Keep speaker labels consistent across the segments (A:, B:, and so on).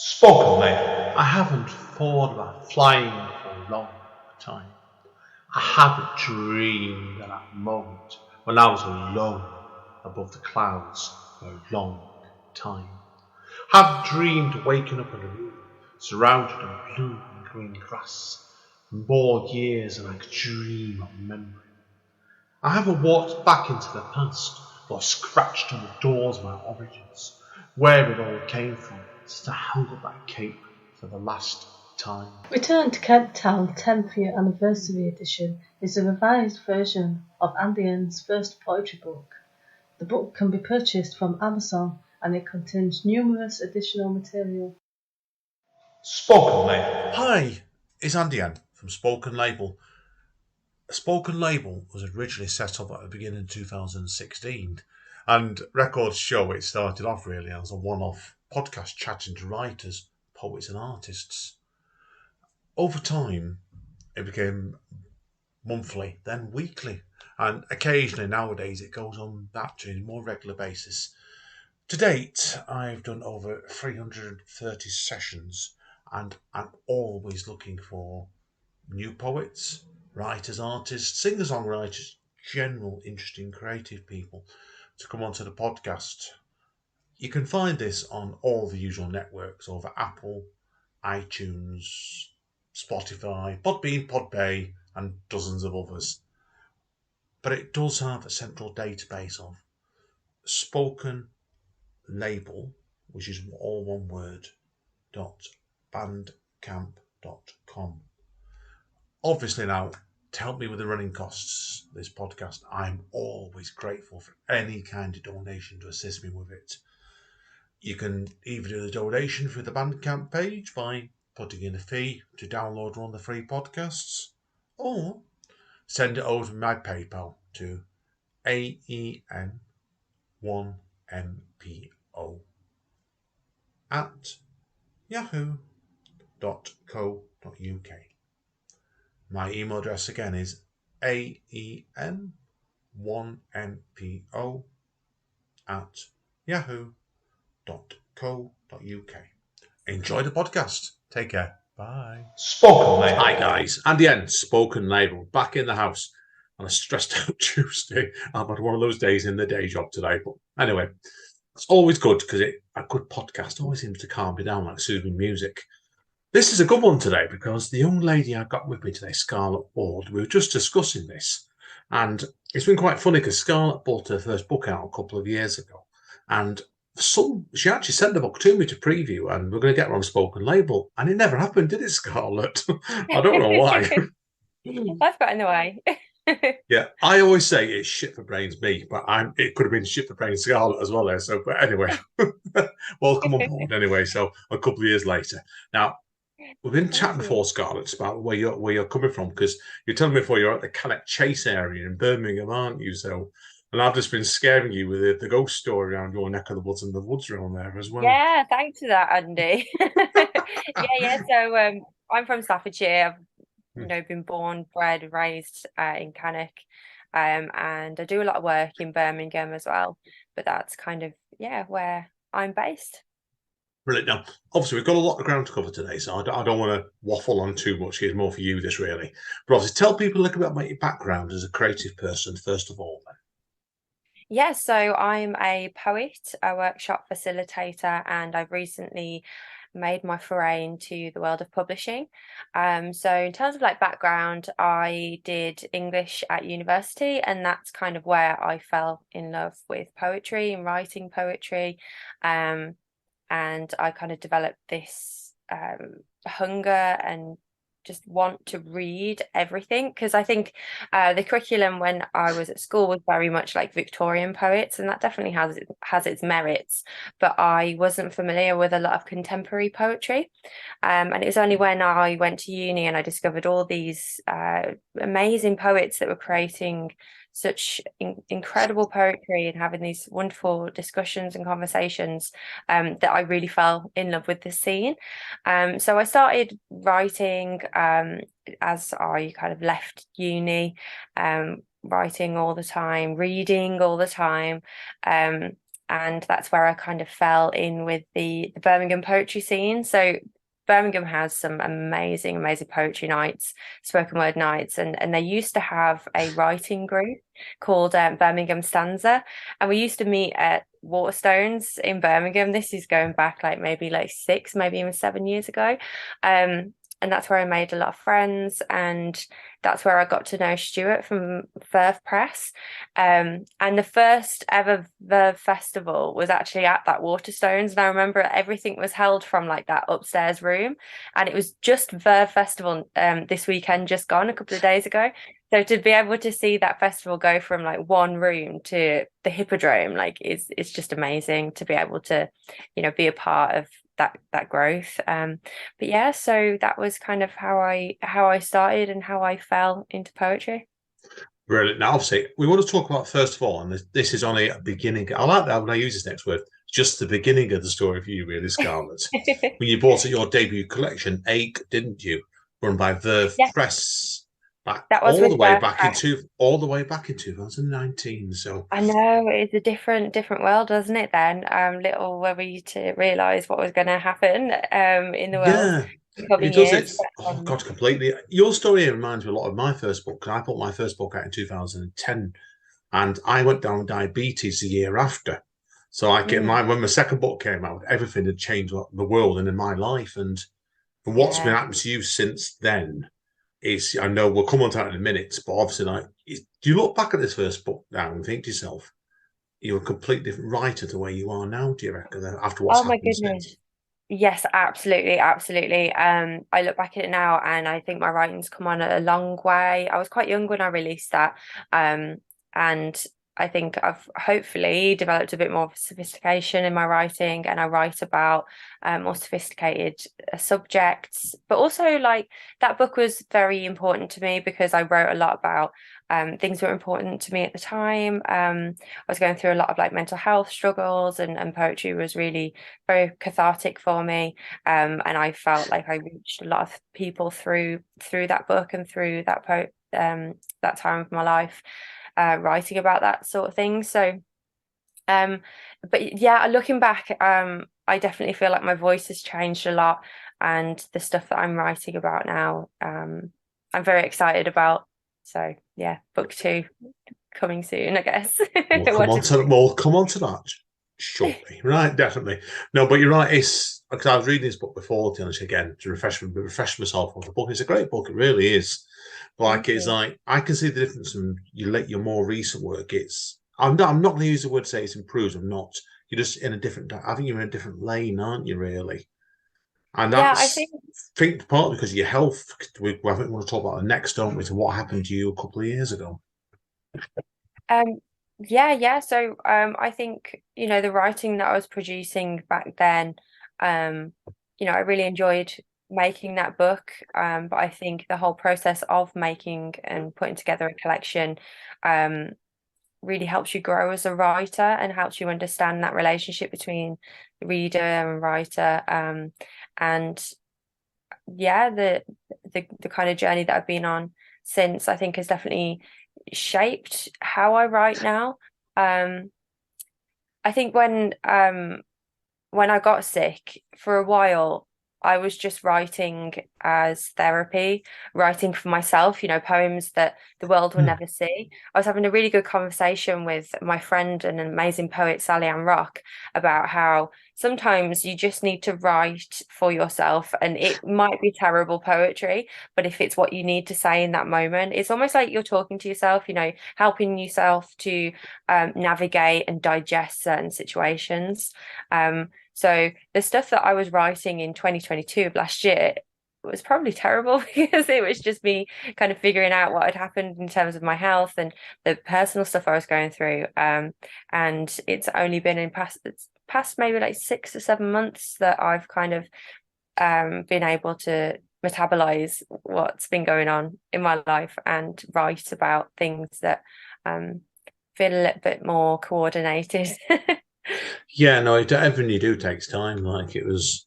A: Spoken label. I haven't thought about flying for a long time. I haven't dreamed of that moment when I was alone above the clouds for a long time. I haven't dreamed of waking up in a room surrounded in blue and green grass for more years than I could dream of remembering. I haven't walked back into the past or scratched on the doors of my origins, where it all came from, since I hung up that cape for the last time.
B: Return to Kent Town 10th Year Anniversary Edition is a revised version of Andy N's first poetry book. The book can be purchased from Amazon and it contains numerous additional material.
A: Spoken label.
C: Hi, it's Andy N from Spoken Label. Spoken Label was originally set up at the beginning of 2016, and records show it started off really as a one-off podcast chatting to writers, poets and artists. Over time, it became monthly, then weekly, and occasionally nowadays it goes on that to a more regular basis. To date, I've done over 330 sessions, and I'm always looking for new poets, writers, artists, singer-songwriters, general interesting creative people to come onto the podcast. You can find this on all the usual networks over Apple, iTunes, Spotify, Podbean, Podbay, and dozens of others. But it does have a central database of Spoken Label, which is all one word, .bandcamp.com. Obviously now, to help me with the running costs of this podcast, I'm always grateful for any kind of donation to assist me with it. You can either do the donation through the Bandcamp page by putting in a fee to download one of the free podcasts, or send it over to my PayPal to aen1mpo@yahoo.co.uk. My email address again is aen1mpo@yahoo.co.uk. Enjoy the podcast. Take care. Bye.
A: Spoken label.
C: Hi guys, Andy N, Spoken Label, back in the house on a stressed out Tuesday. I've had one of those days in the day job today, but anyway, it's always good because a good podcast always seems to calm me down like soothing music. This is a good one today because the young lady I've got with me today, Scarlett Ward, we were just discussing this, and it's been quite funny because Scarlett bought her first book out a couple of years ago, and she actually sent the book to me to preview, and we're going to get her on Spoken Label, and it never happened, did it, Scarlett? I don't know why.
D: Life got in the way.
C: Yeah, I always say it's shit for brains me, but it could have been shit for brains Scarlett as well there. So, but anyway, welcome on board anyway. So a couple of years later. Now, we've been chatting before, Scarlett, about where you're coming from, because you're telling me before you're at the Cannock Chase area in Birmingham, aren't you? So, and I've just been scaring you with the ghost story around your neck of the woods and the woods around there as well.
D: Yeah, thanks for that, Andy. Yeah. So I'm from Staffordshire. I've been born, bred, raised in Cannock, and I do a lot of work in Birmingham as well. But that's kind of where I'm based.
C: Brilliant. Now, obviously, we've got a lot of ground to cover today, so I don't want to waffle on too much. It's more for you, this really. But obviously, tell people a little bit about your background as a creative person, first of all. Then.
D: Yeah, so I'm a poet, a workshop facilitator, and I've recently made my foray into the world of publishing. So in terms of background, I did English at university, and that's kind of where I fell in love with poetry and writing poetry. And I kind of developed this hunger and just want to read everything, because I think the curriculum when I was at school was very much like Victorian poets, and that definitely has its merits, but I wasn't familiar with a lot of contemporary poetry, and it was only when I went to uni and I discovered all these amazing poets that were creating such incredible poetry and having these wonderful discussions and conversations that I really fell in love with the scene. So I started writing as I kind of left uni, writing all the time, reading all the time, and that's where I kind of fell in with the Birmingham poetry scene. So Birmingham has some amazing poetry nights, spoken word nights, and they used to have a writing group called Birmingham Stanza, and we used to meet at Waterstones in Birmingham. This is going back like maybe like 6, maybe even 7 years ago. And that's where I made a lot of friends, and that's where I got to know Stuart from Verve Press. And the first ever Verve festival was actually at that Waterstones, and I remember everything was held from like that upstairs room, and it was just Verve Festival this weekend, just gone a couple of days ago. So to be able to see that festival go from like one room to the Hippodrome, like it's just amazing to be able to, be a part of that growth. But yeah, so that was kind of how I started and how I fell into poetry.
C: Brilliant. Now, obviously, we want to talk about, first of all, and this is only a beginning. I like that when I use this next word, just the beginning of the story for you, really, Scarlett. When you bought your debut collection, Ache, didn't you? Run by Verve Press.
D: That was
C: all the way back in 2019. So
D: I know it's a different world, doesn't it? Then little were we to realise what was going to happen in the world.
C: Yeah, it does. It's God, completely. Your story reminds me a lot of my first book. I put my first book out in 2010, and I went down with diabetes the year after. So when my second book came out, everything had changed the world and in my life, and what's been happening to you since then. I know we'll come on to that in a minute, but obviously, do you look back at this first book now and think to yourself, you're a completely different writer to where you are now, do you reckon, after what's happened since?
D: Yes, absolutely. I look back at it now and I think my writing's come on a long way. I was quite young when I released that. And I think I've hopefully developed a bit more sophistication in my writing, and I write about more sophisticated subjects. But also, like, that book was very important to me because I wrote a lot about things that were important to me at the time. I was going through a lot of like mental health struggles, and poetry was really very cathartic for me. And I felt like I reached a lot of people through that book and through that that time of my life. Writing about that sort of thing. So but yeah, looking back, I definitely feel like my voice has changed a lot, and the stuff that I'm writing about now, I'm very excited about. So yeah, book 2 coming soon, I guess.
C: We'll come on to that shortly. Right, definitely. No, but you're right. It's because I was reading this book before, again, to refresh myself on the book. It's a great book, it really is. Like, it's like, I can see the difference in your more recent work. I'm not going to use the word say it's improved. I'm not. You're just in a different. I think you're in a different lane, aren't you? Really. And that's, I think partly because of your health. I think we want to talk about the next, don't we? To what happened to you a couple of years ago.
D: Yeah. So I think the writing that I was producing back then, I really enjoyed making that book, but I think the whole process of making and putting together a collection really helps you grow as a writer and helps you understand that relationship between the reader and writer. And yeah, the kind of journey that I've been on since, I think, has definitely shaped how I write now. I think when I got sick, for a while I was just writing as therapy, writing for myself, poems that the world will never see. I was having a really good conversation with my friend and an amazing poet, Sally Ann Rock, about how sometimes you just need to write for yourself, and it might be terrible poetry, but if it's what you need to say in that moment, it's almost like you're talking to yourself, helping yourself to navigate and digest certain situations. So the stuff that I was writing in 2022 of last year was probably terrible because it was just me kind of figuring out what had happened in terms of my health and the personal stuff I was going through. And it's only been in past maybe like 6 or 7 months that I've kind of been able to metabolize what's been going on in my life and write about things that feel a little bit more coordinated.
C: Yeah, no, everything you do takes time. Like, it's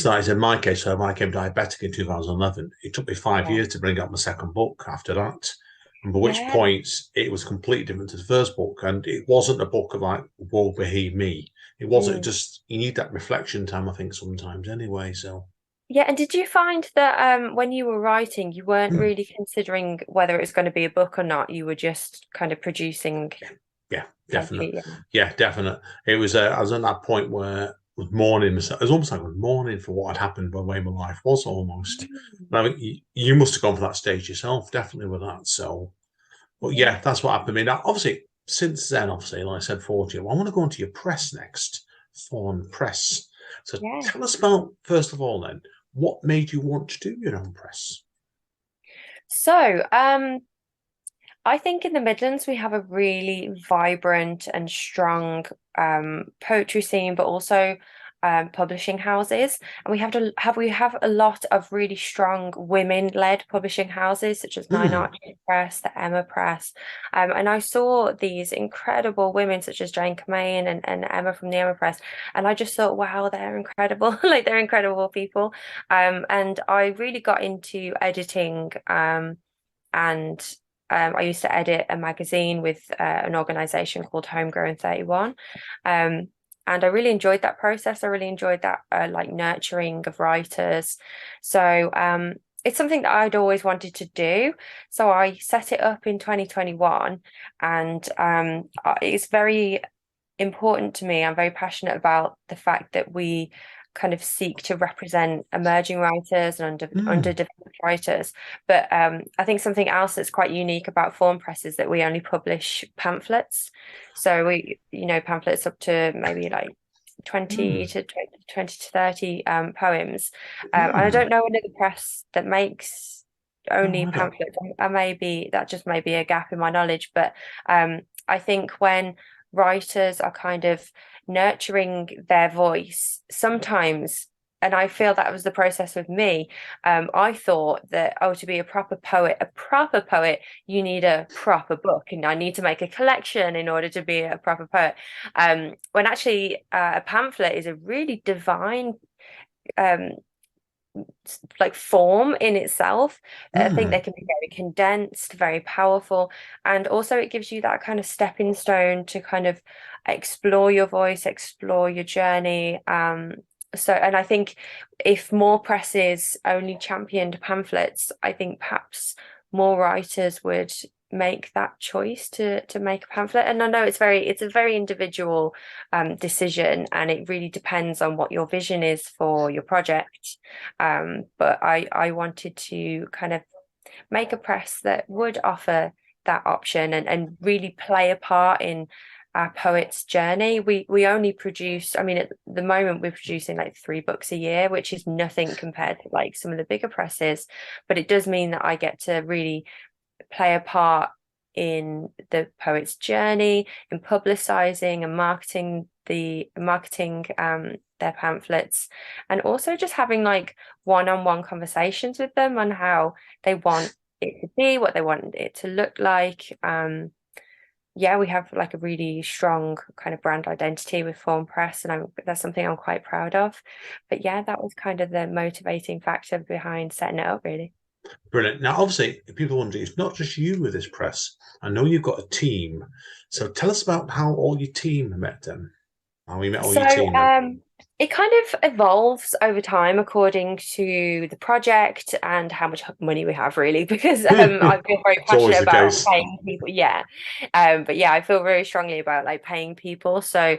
C: like in my case, so I became diabetic in 2011. It took me 5 years to bring out my second book after that. and by which
D: Yeah.
C: point it was completely different to the first book, and it wasn't a book of like woe be me. It wasn't. Just you need that reflection time, I think, sometimes anyway. So
D: Yeah, and did you find that when you were writing, you weren't really considering whether it was going to be a book or not? You were just kind of producing
C: yeah, definite.
D: poetry.
C: Yeah, definite. It was. I was at that point where I was mourning. It was almost like I was mourning for what had happened, the way my life was almost. And I think you must have gone for that stage yourself, definitely with that. So, but yeah,
D: Yeah.
C: that's what happened to me. Now, obviously, since then, obviously, like I said, 40, well, I want to go into your press next, Fawn Press. So
D: Yeah.
C: tell us about, first of all, then, what made you want to do your own press?
D: So, I think in the Midlands we have a really vibrant and strong poetry scene, but also publishing houses. And we have a lot of really strong women-led publishing houses, such as Nine
C: Hmm.
D: Arches Press, the Emma Press. And I saw these incredible women, such as Jane Camain and Emma from the Emma Press. And I just thought, wow, they're incredible. Like they're incredible people. And I really got into editing. And I used to edit a magazine with an organization called Homegrown 31. And I really enjoyed that process. I really enjoyed that like nurturing of writers. So it's something that I'd always wanted to do. So I set it up in 2021, and it's very important to me. I'm very passionate about the fact that we kind of seek to represent emerging writers and
C: Hmm.
D: underdeveloped writers. But I think something else that's quite unique about Fawn Press is that we only publish pamphlets. So pamphlets up to maybe like 20
C: Hmm.
D: to 20 to 30 poems. And I
C: Hmm.
D: don't know another press that makes
C: No,
D: only
C: I don't.
D: pamphlets. That just may be a gap in my knowledge, but I think when writers are kind of nurturing their voice sometimes, and I feel that was the process with me. I thought that, oh, to be a proper poet, you need a proper book, and I need to make a collection in order to be a proper poet. When actually a pamphlet is a really divine um like form in itself. I think they
C: Hmm.
D: can be very condensed, very powerful, and also it gives you that kind of stepping stone to kind of explore your voice, explore your journey. And I think if more presses only championed pamphlets, I think perhaps more writers would make that choice to make a pamphlet. And I know it's a very individual decision, and it really depends on what your vision is for your project. But I wanted to kind of make a press that would offer that option and really play a part in our poet's journey. We only produce, I mean, at the moment we're producing like 3 books a year, which is nothing compared to like some of the bigger presses. But it does mean that I get to really play a part in the poet's journey, in publicizing and marketing their pamphlets, and also just having like one-on-one conversations with them on how they want it to be, what they want it to look like. Yeah, we have like a really strong kind of brand identity with Fawn Press, and that's something I'm quite proud of. But yeah, that was kind of the motivating factor behind setting it up, really.
C: Brilliant. Now, obviously, people wonder, it's not just you with this press. I know you've got a team. So tell us about how all your team met then. How you met all
D: So
C: your team then.
D: it kind of evolves over time according to the project and how much money we have, really, because I feel very
C: It's always
D: passionate
C: the
D: about
C: case.
D: paying people. Yeah. But yeah, I feel very strongly about like paying people. So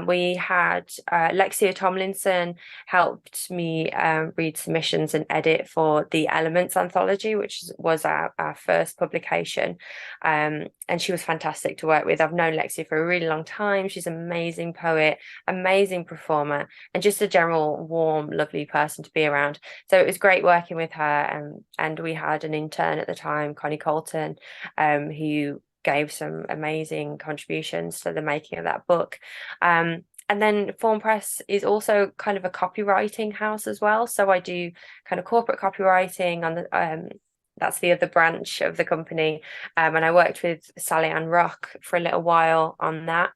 D: we had Lexia Tomlinson helped me read submissions and edit for the Elements anthology, which was our first publication. And she was fantastic to work with. I've known Lexia for a really long time. She's an amazing poet, amazing performer, and just a general warm, lovely person to be around. So it was great working with her. And we had an intern at the time, Connie Colton, who gave some amazing contributions to the making of that book. And then Fawn Press is also kind of a copywriting house as well. So I do kind of corporate copywriting on the that's the other branch of the company. And I worked with Sally Ann Rock for a little while on that.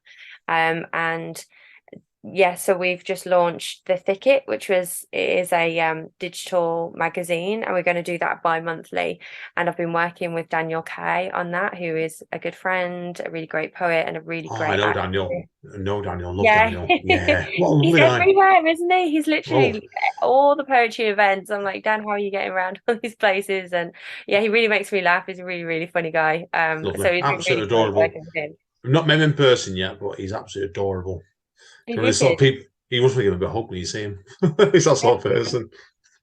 D: And yeah, so we've just launched The Thicket, which is a digital magazine, and we're going to do that bi-monthly. And I've been working with Daniel Kay on that, who is a good friend, a really great poet, and a really
C: Oh, I
D: great
C: know
D: actor.
C: Daniel. I know Daniel. Love
D: Yeah,
C: Daniel. Yeah. What a
D: he's
C: lovely guy.
D: everywhere, isn't he? He's
C: Oh,
D: literally all the poetry events. I'm like, Dan, how are you getting around all these places? And yeah, he really makes me laugh. He's a really, really funny guy.
C: lovely.
D: So it's been
C: Absolutely
D: really fun
C: adorable.
D: working with him.
C: I've not met him in person yet, but he's absolutely adorable.
D: He
C: One of the
D: really
C: sort
D: is.
C: of people, he must be giving a hug when you see him. He's that sort of person.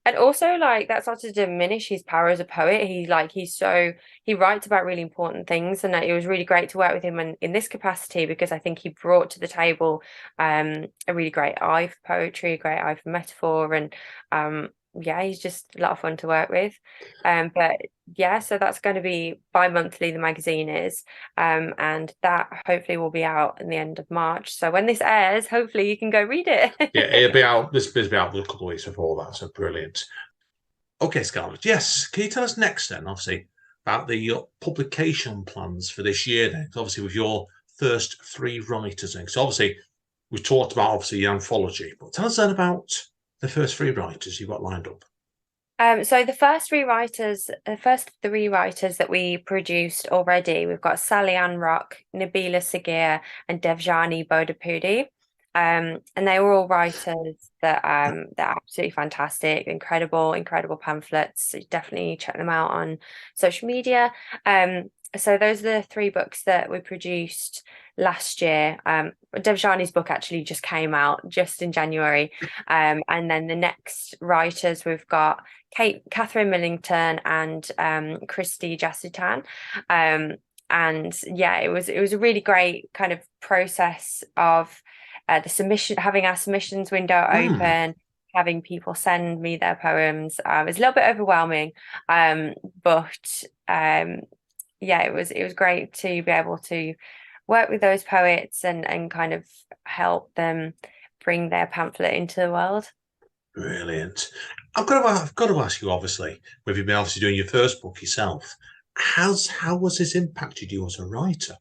D: And also, like, that's not to diminish his power as a poet. He writes about really important things, and it was really great to work with him in this capacity, because I think he brought to the table a really great eye for poetry, a great eye for metaphor, and yeah, he's just a lot of fun to work with. But yeah, so that's going to be bi-monthly, the magazine is, and that hopefully will be out in the end of March. So when this airs, hopefully you can go read it.
C: Yeah, it'll be out. This will be out a couple of weeks before that, so brilliant. Okay, Scarlett. Yes, can you tell us next then, obviously, about the publication plans for this year? Then, obviously, with your first 3 writers. Then, so obviously, we talked about obviously the anthology, but tell us then about the first 3 writers you've got lined up.
D: So the first 3 writers that we produced already, we've got Sally Ann Rock, Nabila Sagir, and Devjani Bodapudi. And they were all writers that they're absolutely fantastic, incredible pamphlets. So definitely check them out on social media. So those are the 3 books that we produced last year. Devjani's book actually just came out just in January. And then the next writers, we've got Catherine Millington and Christy Jasutan. And yeah, it was a really great kind of process of the submission, having our submissions window open, having people send me their poems. It's a little bit overwhelming, but yeah, it was great to be able to work with those poets and kind of help them bring their pamphlet into the world.
C: Brilliant. I've got to ask you, obviously, with you been obviously doing your first book yourself, how was this impacted you as a writer?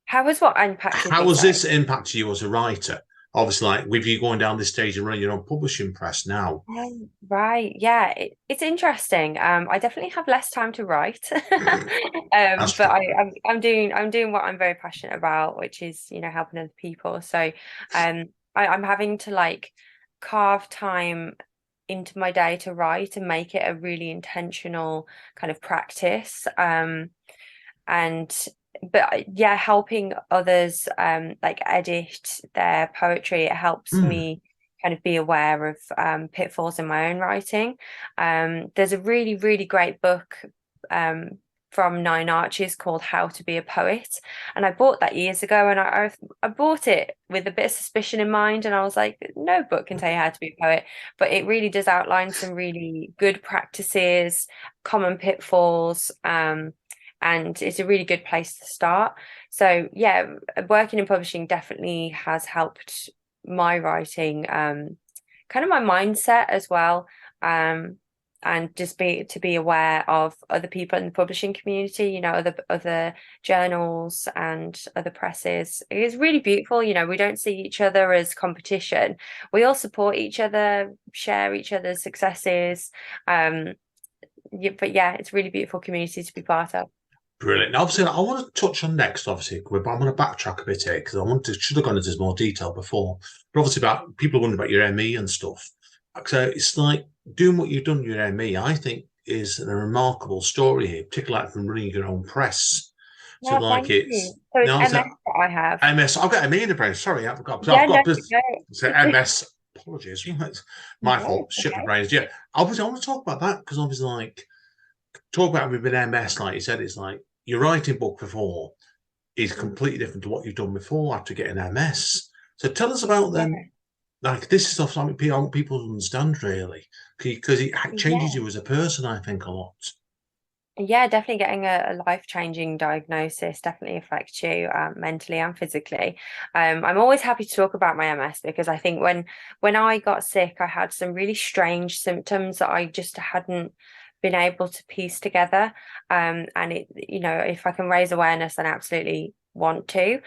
D: How was what impacted
C: How
D: me?
C: has
D: Sorry.
C: this impacted you as a writer? Obviously, like with you going down this stage and running your own publishing press now.
D: Right, yeah, it's interesting. I definitely have less time to write,
C: That's
D: but
C: true.
D: I'm doing what I'm very passionate about, which is helping other people. So, I'm having to like carve time into my day to write and make it a really intentional kind of practice. And but yeah, helping others like edit their poetry, it helps
C: Mm.
D: me kind of be aware of pitfalls in my own writing. There's a really, really great book from Nine Arches called How to Be a Poet, and I bought that years ago, and I bought it with a bit of suspicion in mind, and I was like, no book can tell you how to be a poet, but it really does outline some really good practices, common pitfalls, and it's a really good place to start. So yeah, working in publishing definitely has helped my writing, kind of my mindset as well, and just to be aware of other people in the publishing community, other journals and other presses. It is really beautiful. We don't see each other as competition. We all support each other, share each other's successes. But yeah, it's a really beautiful community to be part of.
C: Brilliant. Now, obviously, I want to touch on next, obviously, but I'm going to backtrack a bit here because should have gone into more detail before. But obviously, about people are wondering about your ME and stuff. So it's like doing what you've done with your ME, I think, is a remarkable story here, particularly like from running your own press. So,
D: Yeah,
C: like,
D: thank
C: it's
D: you. So it's
C: now
D: MS
C: that
D: that I have.
C: MS, I've got ME in the brain. Sorry, I forgot.
D: Yeah,
C: I've
D: no,
C: got this. So
D: no.
C: MS. Apologies, it's my
D: No,
C: fault. Shit, my
D: okay.
C: brains. Yeah, obviously, I want to talk about that because obviously, like, talk about with an MS, like you said, it's like your writing book before is completely different to what you've done before after getting MS. So tell us about
D: Yeah,
C: then. Like this is stuff something people understand really because it changes
D: yeah.
C: you as a person. I think a lot.
D: Yeah, definitely getting a life-changing diagnosis definitely affects you mentally and physically. I'm always happy to talk about my MS because I think when I got sick, I had some really strange symptoms that I just hadn't been able to piece together. And if I can raise awareness, then absolutely want to.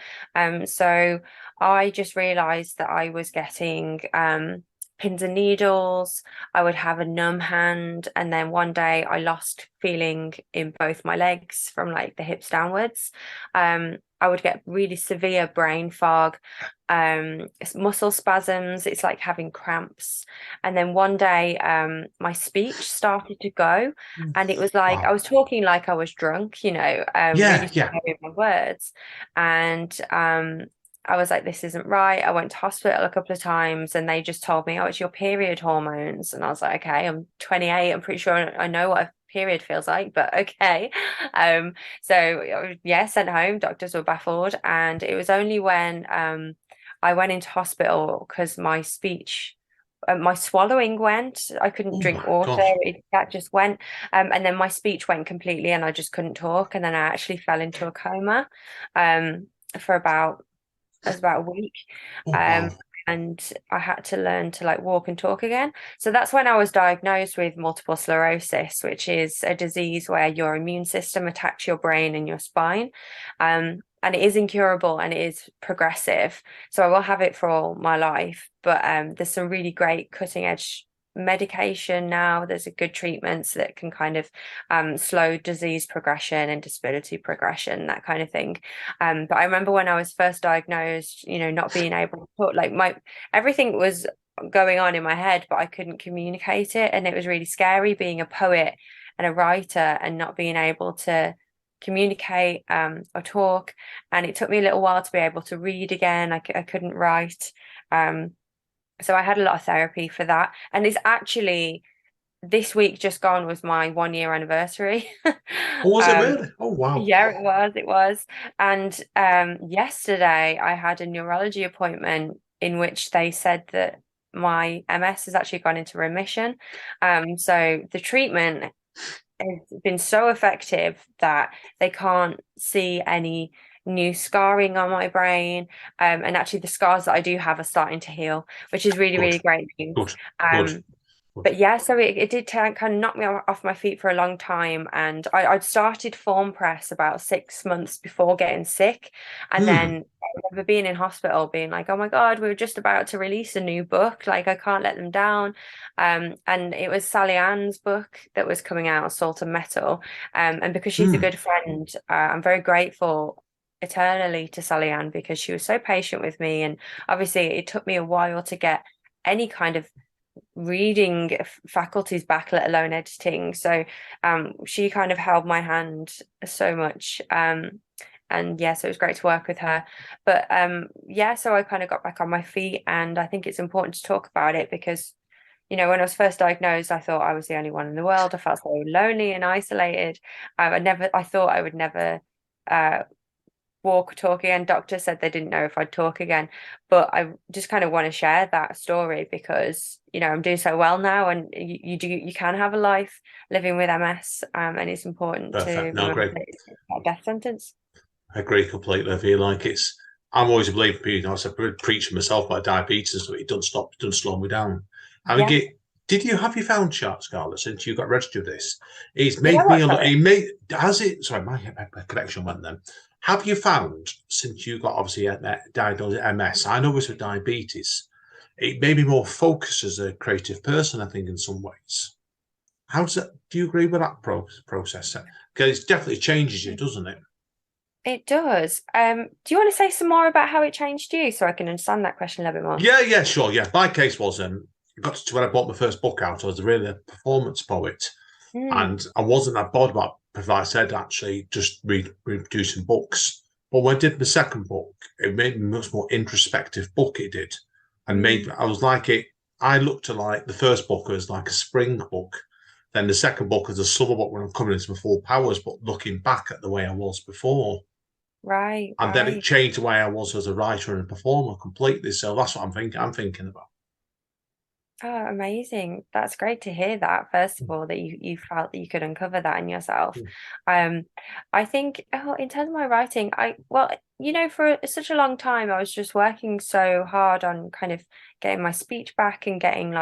D: So I just realized that I was getting pins and needles. I would have a numb hand, and then one day I lost feeling in both my legs from like the hips downwards. I would get really severe brain fog, muscle spasms. It's like having cramps. And then one day, my speech started to go, and it was like I
C: Wow.
D: was talking like I was drunk, really
C: Yeah, yeah.
D: slurring my words. And I was like, this isn't right. I went to hospital a couple of times and they just told me, oh, it's your period hormones. And I was like, okay, I'm 28. I'm pretty sure I know what a period feels like, but okay. So yeah, sent home. Doctors were baffled. And it was only when I went into hospital because my speech, my swallowing went. I couldn't
C: Oh
D: drink
C: my
D: water.
C: gosh.
D: That just went. And then my speech went completely and I just couldn't talk. And then I actually fell into a coma for about it was about a week.
C: Oh
D: Um,
C: wow.
D: and I had to learn to like walk and talk again. So that's when I was diagnosed with multiple sclerosis, which is a disease where your immune system attacks your brain and your spine. And it is incurable and it is progressive. So I will have it for all my life. But there's some really great cutting edge medication now. There's a good treatments that can kind of slow disease progression and disability progression, that kind of thing. But I remember when I was first diagnosed, not being able to talk, like everything was going on in my head, but I couldn't communicate it. And it was really scary being a poet and a writer and not being able to communicate or talk. And it took me a little while to be able to read again. I couldn't write. So I had a lot of therapy for that. And it's actually this week just gone was my 1 year anniversary.
C: Oh, was it
D: um,
C: really? Oh wow.
D: yeah, it was. And yesterday I had a neurology appointment in which they said that my MS has actually gone into remission. So the treatment has been so effective that they can't see any new scarring on my brain. And actually the scars that I do have are starting to heal, which is really,
C: Good.
D: really great news.
C: Good. Good.
D: Um,
C: Good.
D: but yeah, so it did kind of knock me off my feet for a long time. And I'd started Fawn Press about 6 months before getting sick. And then I remember being in hospital being like, oh my God, we were just about to release a new book. Like, I can't let them down. And it was Sally Ann's book that was coming out, Salt and Metal. And because she's a
C: Hmm.
D: good friend, I'm very grateful eternally to Sally Ann because she was so patient with me. And obviously, it took me a while to get any kind of reading faculties back, let alone editing. So she kind of held my hand so much. And yeah, so it was great to work with her. But yeah, so I kind of got back on my feet, and I think it's important to talk about it because when I was first diagnosed, I thought I was the only one in the world. I felt so lonely and isolated. I thought I would never walk, talk again. Doctors said they didn't know if I'd talk again, but I just kind of want to share that story because I'm doing so well now, and you can have a life living with MS, and it's important to
C: Perfect. No,
D: remember
C: great.
D: that it's not a death sentence.
C: I agree completely. I feel like it's. I'm always a believer. I preach for myself about diabetes, but it doesn't slow me down. I mean,
D: Yeah.
C: have you found chart, Scarlett, since you got registered with this? It's
D: You know
C: made me.
D: what, sorry?
C: It made has it. Sorry, my connection went then. Have you found since you got obviously diagnosed with MS? I know it's with diabetes. It made me more focused as a creative person. I think in some ways. How does that? Do you agree with that process? Because it definitely changes you, doesn't it?
D: It does. Do you want to say some more about how it changed you so I can understand that question a little bit more?
C: Yeah, yeah, sure. Yeah, my case was I got to when I bought my first book out. I was really a performance poet,
D: Mm,
C: and I wasn't that bothered about, as I said, actually just reproducing books. But when I did the second book, it made me a much more introspective book. It did, and made
D: mm,
C: I was like it. I looked at like the first book as like a spring book, then the second book as a summer book when I'm coming into my full powers, but looking back at the way I was before.
D: right,
C: And then it
D: right.
C: changed the way I was as a writer and a performer completely. So that's what I'm thinking. I'm thinking about.
D: Oh, amazing. That's great to hear that, first of all, that you felt that you could uncover that in yourself.
C: Mm.
D: Um, I think, in terms of my writing, for such a long time, I was just working so hard on kind of getting my speech back and getting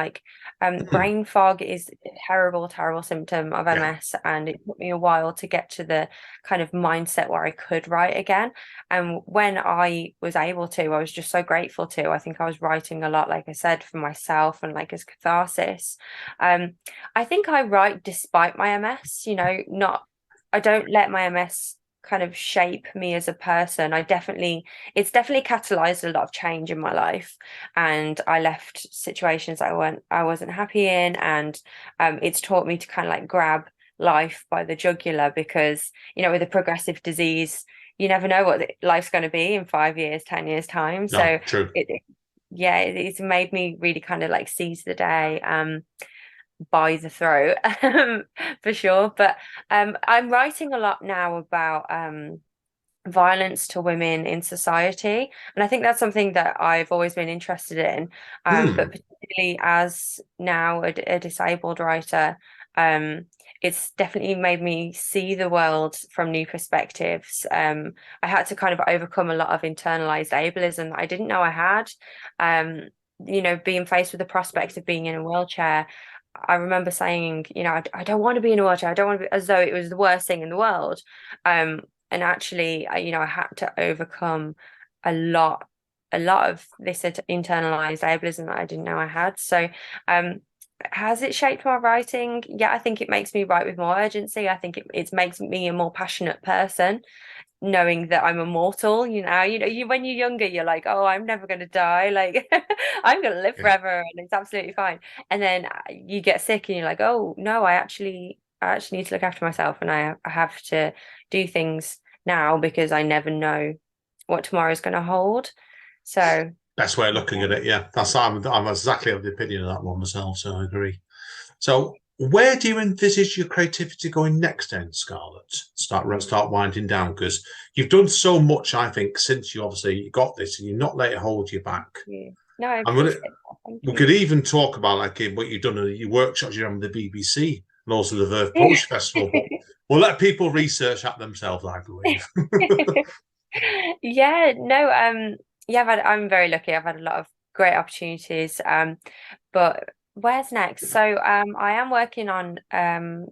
D: brain fog is a terrible, terrible symptom of
C: Yeah.
D: MS. And it took me a while to get to the kind of mindset where I could write again. And when I was able to, I was just so grateful to. I think I was writing a lot, like I said, for myself and like as catharsis. I think I write despite my MS, I don't let my MS kind of shape me as a person. It's definitely catalyzed a lot of change in my life, and I left situations I wasn't happy in, and it's taught me to kind of like grab life by the jugular, because with a progressive disease, you never know what life's going to be in 5 years, 10 years time.
C: No,
D: So
C: true.
D: it's made me really kind of like seize the day by the throat, for sure. But I'm writing a lot now about violence to women in society, and I think that's something that I've always been interested in, but particularly as now a disabled writer, it's definitely made me see the world from new perspectives. I had to kind of overcome a lot of internalized ableism that I didn't know I had. Being faced with the prospect of being in a wheelchair, I remember saying, I don't want to be in a wheelchair. I don't want to be, as though it was the worst thing in the world. And actually, I had to overcome a lot of this internalized ableism that I didn't know I had. So, has it shaped my writing? Yeah, I think it makes me write with more urgency. I think it makes me a more passionate person, knowing that I'm immortal. When you're younger, you're like, oh, I'm never going to die. Like, I'm going to live forever, and it's absolutely fine. And then you get sick, and you're like, oh no, I actually need to look after myself, and I have to do things now, because I never know what tomorrow's going to hold. So
C: Best way of looking at it, yeah. I'm exactly of the opinion of that one myself, so I agree. So where do you envisage your creativity going next then, Scarlett? Start winding down, because you've done so much, I think, since you obviously got this, and you've not let it hold you back.
D: No, I appreciate that.
C: We could even talk about what you've done in your workshops you have with the BBC and also the Verve Poetry Festival, but we'll let people research that themselves, I believe.
D: I'm very lucky. I've had a lot of great opportunities. But where's next? So I am working on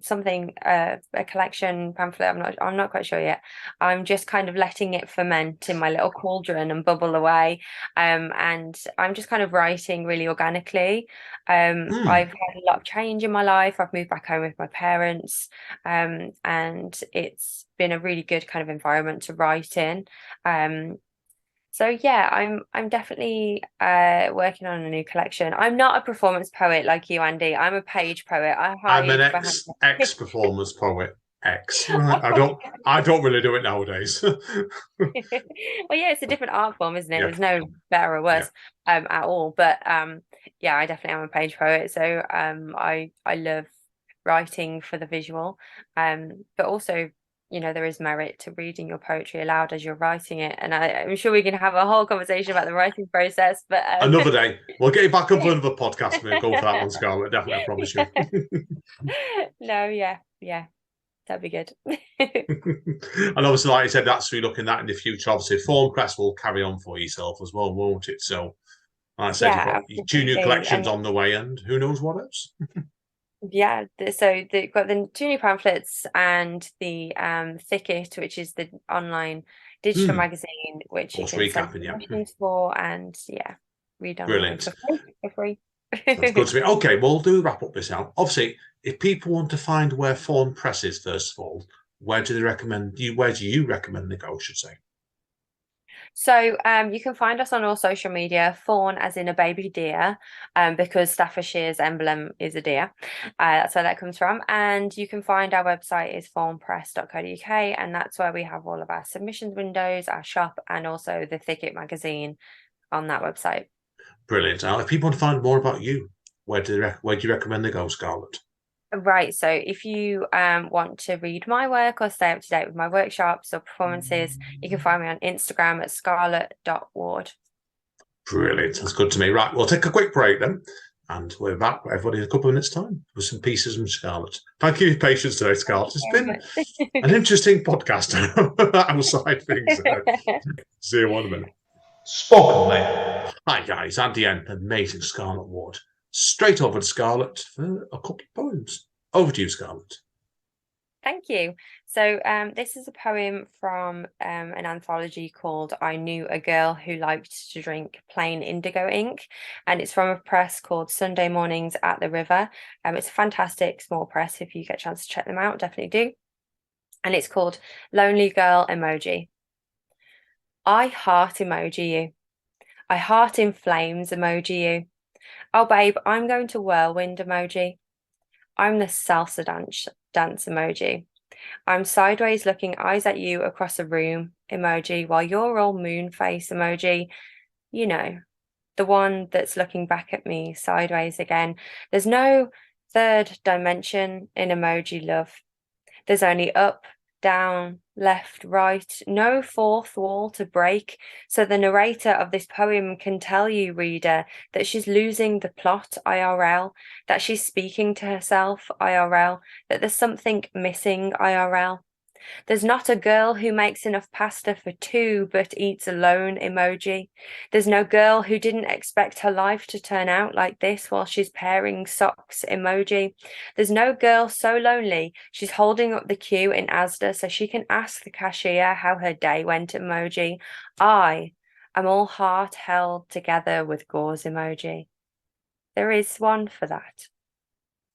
D: something, a collection pamphlet. I'm not quite sure yet. I'm just kind of letting it ferment in my little cauldron and bubble away. And I'm just kind of writing really organically. I've had a lot of change in my life. I've moved back home with my parents, and it's been a really good kind of environment to write in. So yeah, I'm definitely working on a new collection. I'm not a performance poet like you, Andy. I'm a page poet.
C: I'm an ex performance poet. I don't really do it nowadays.
D: Well, yeah, it's a different art form, isn't it?
C: Yeah.
D: There's no better or worse at all. But yeah, I definitely am a page poet. So I love writing for the visual. But also, there is merit to reading your poetry aloud as you're writing it. And I'm sure we can have a whole conversation about the writing process. But
C: another day. We'll get you back up for another podcast. We'll go for that one, Scarlett. Definitely, I promise you.
D: No, yeah. That'd be good.
C: And obviously, like I said, that's we're looking at in the future. Obviously, Fawn Press will carry on for yourself as well, won't it? So, like I said, you've got your 2 new collections on the way, and who knows what else.
D: Yeah, so they've got the 2 new pamphlets and the Thicket, which is the online digital magazine, which you can send questions for, and read online for free.
C: That's good to me. Okay, well, we'll do wrap up this now. Obviously, if people want to find where Fawn Press is, first of all, where do you recommend they go, I should say?
D: So you can find us on all social media, Fawn as in a baby deer, because Staffordshire's emblem is a deer. That's where that comes from. And you can find our website is fawnpress.co.uk, and that's where we have all of our submissions windows, our shop, and also the Thicket magazine on that website.
C: Brilliant. Now, if people want to find more about you, where do you recommend they go, Scarlett?
D: Right, so if you want to read my work or stay up to date with my workshops or performances, you can find me on Instagram at scarlett.ward.
C: Brilliant, that's good to me. Right, we'll take a quick break then, And we're back, everybody, in a couple of minutes' time with some pieces from Scarlett. Thank you for your patience today, Scarlett. It's been an interesting podcast outside things. See you in 1 minute.
A: Spoken Label.
C: Hi, guys. Andy N, amazing Scarlett Ward. Straight over to Scarlett for a couple of poems. Over to you, Scarlett.
D: Thank you. So this is a poem from an anthology called I Knew a Girl Who Liked to Drink Plain Indigo Ink, and it's from a press called Sunday Mornings at the River. It's a fantastic small press. If you get a chance to check them out, definitely do. And it's called Lonely Girl Emoji. I heart emoji you. I heart in flames emoji you. Oh babe, I'm going to whirlwind emoji. I'm the salsa dance emoji. I'm sideways looking eyes at you across a room emoji while you're all moon face emoji. You know, the one that's looking back at me sideways again. There's no third dimension in emoji love. There's only up, down, left, right, no fourth wall to break. So the narrator of this poem can tell you, reader, that she's losing the plot IRL, that she's speaking to herself IRL, that there's something missing IRL. There's not a girl who makes enough pasta for two but eats alone emoji. There's no girl who didn't expect her life to turn out like this while she's pairing socks emoji. There's no girl so lonely she's holding up the queue in Asda so she can ask the cashier how her day went emoji. I am all heart held together with gauze emoji. There is one for that.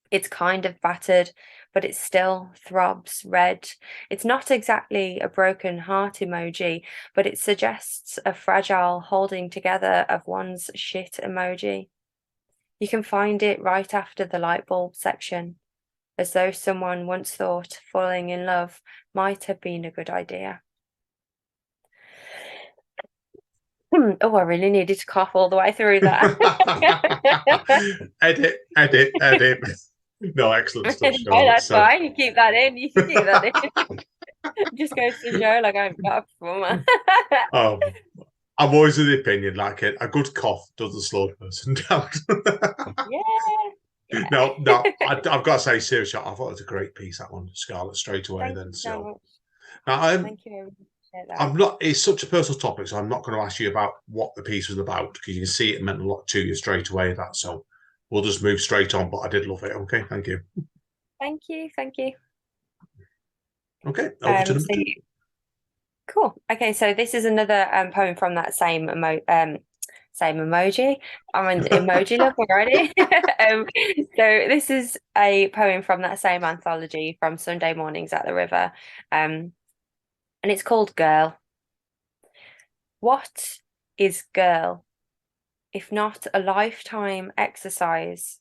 D: It's kind of battered, but it still throbs red. It's not exactly a broken heart emoji, but it suggests a fragile holding together of one's shit emoji. You can find it right after the light bulb section, as though someone once thought falling in love might have been a good idea. Oh, I really needed to cough all the way through that.
C: Edit. No, excellent stuff.
D: No, that's fine. You keep that in. You can keep that in. Just goes to show, like, I'm not a performer.
C: I'm always of the opinion, like a good cough doesn't slow the person down.
D: Yeah.
C: No, I've got to say, seriously, I thought it was a great piece, that one, Scarlett, straight away.
D: Thank you so much.
C: Now,
D: Thank you. I appreciate that.
C: I'm not. It's such a personal topic, so I'm not going to ask you about what the piece was about because you can see it meant a lot to you straight away. So we'll just move straight on. But I did love it. Okay, thank you.
D: Thank you.
C: Okay, over to number two.
D: Cool. Okay, so this is another poem from that same emoji. I'm an emoji lover already. So this is a poem from that same anthology from Sunday Mornings at the River, and it's called Girl. What is girl, if not a lifetime exercise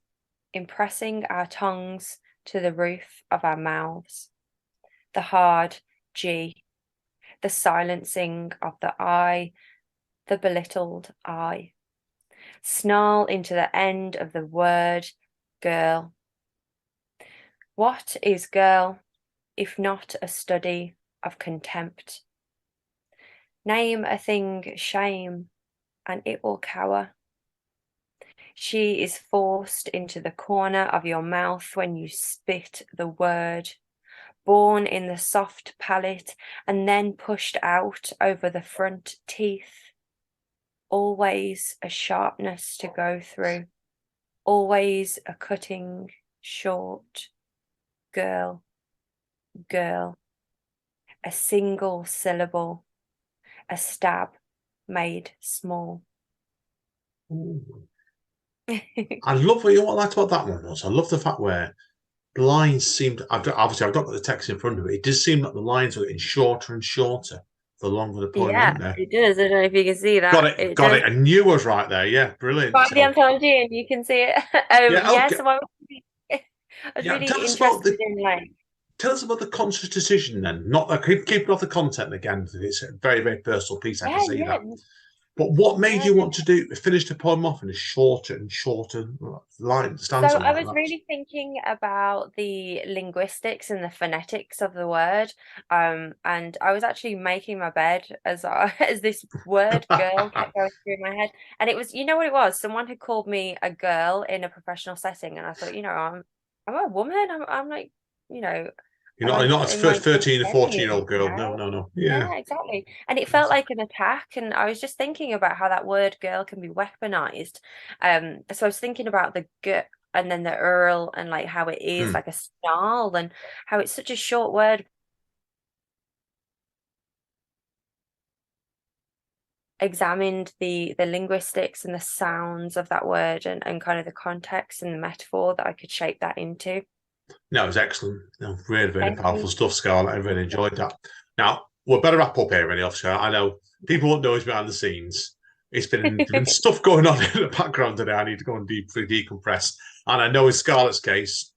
D: in pressing our tongues to the roof of our mouths? The hard G, the silencing of the I, the belittled I. Snarl into the end of the word girl. What is girl, if not a study of contempt? Name a thing shame, and it will cower. She is forced into the corner of your mouth when you spit the word, born in the soft palate and then pushed out over the front teeth. Always a sharpness to go through, always a cutting short. Girl, girl, a single syllable, a stab made small.
C: I love what I liked about that one was I love the fact where the lines seemed. Obviously, I've not got the text in front of me. It does seem like the lines were getting shorter and shorter the longer the poem went there.
D: It does. I don't know if you can see that.
C: Got it. I knew I was right there. Yeah, brilliant.
D: Find the anthology and you can see it. So I was really interested in like.
C: Tell us about the conscious decision then. Not keep it off the content again. It's a very, very personal piece. I can see that. But what made you want to finish the poem off in a shorter and shorter line,
D: So
C: stanza
D: I
C: like
D: was
C: that?
D: really thinking about the linguistics and the phonetics of the word, and I was actually making my bed as as this word "girl" kept going through my head, and it was, you know what it was? Someone had called me a girl in a professional setting, and I thought, I'm a woman. I'm like, you know,
C: You're
D: am I
C: not a
D: am I
C: 13 or 14-year-old girl.
D: okay?
C: No. Yeah.
D: Yeah, exactly. And it felt like an attack. And I was just thinking about how that word girl can be weaponized. So I was thinking about the g and then the earl and like how it is like a snarl and how it's such a short word. Examined the linguistics and the sounds of that word and kind of the context and the metaphor that I could shape that into.
C: No, it was excellent. No, really, really
D: Thank
C: powerful
D: you.
C: stuff, Scarlett. I really enjoyed that. Now, we'll better wrap up here, really, officer. I know people won't know it's behind the scenes. There's been stuff going on in the background today. I need to go and decompress. And I know in Scarlett's case,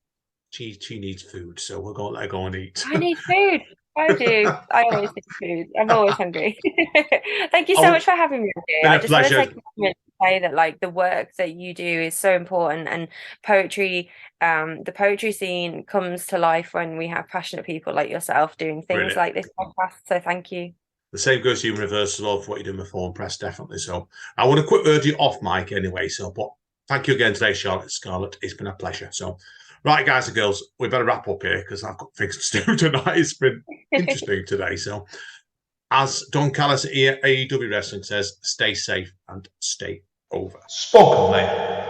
C: she needs food, so we're going to let her go and eat.
D: I need food. I do. I always need food. I'm always hungry. Thank you so
C: Oh,
D: much for having me today.
C: been
D: I
C: a
D: just want to
C: pleasure.
D: take a moment to say that like the work that you do is so important and poetry, the poetry scene comes to life when we have passionate people like yourself doing things
C: Brilliant.
D: like this podcast. So thank you.
C: The same goes to you in reverse as well for what you're doing with Fawn Press, definitely. So I want to quit word you off mic anyway. So, but thank you again today, Scarlett. It's been a pleasure. So, right, guys and girls, we better wrap up here because I've got things to do tonight. It's been interesting today. So, as Don Callis at AEW Wrestling says, stay safe and stay over.
A: Spoken Label.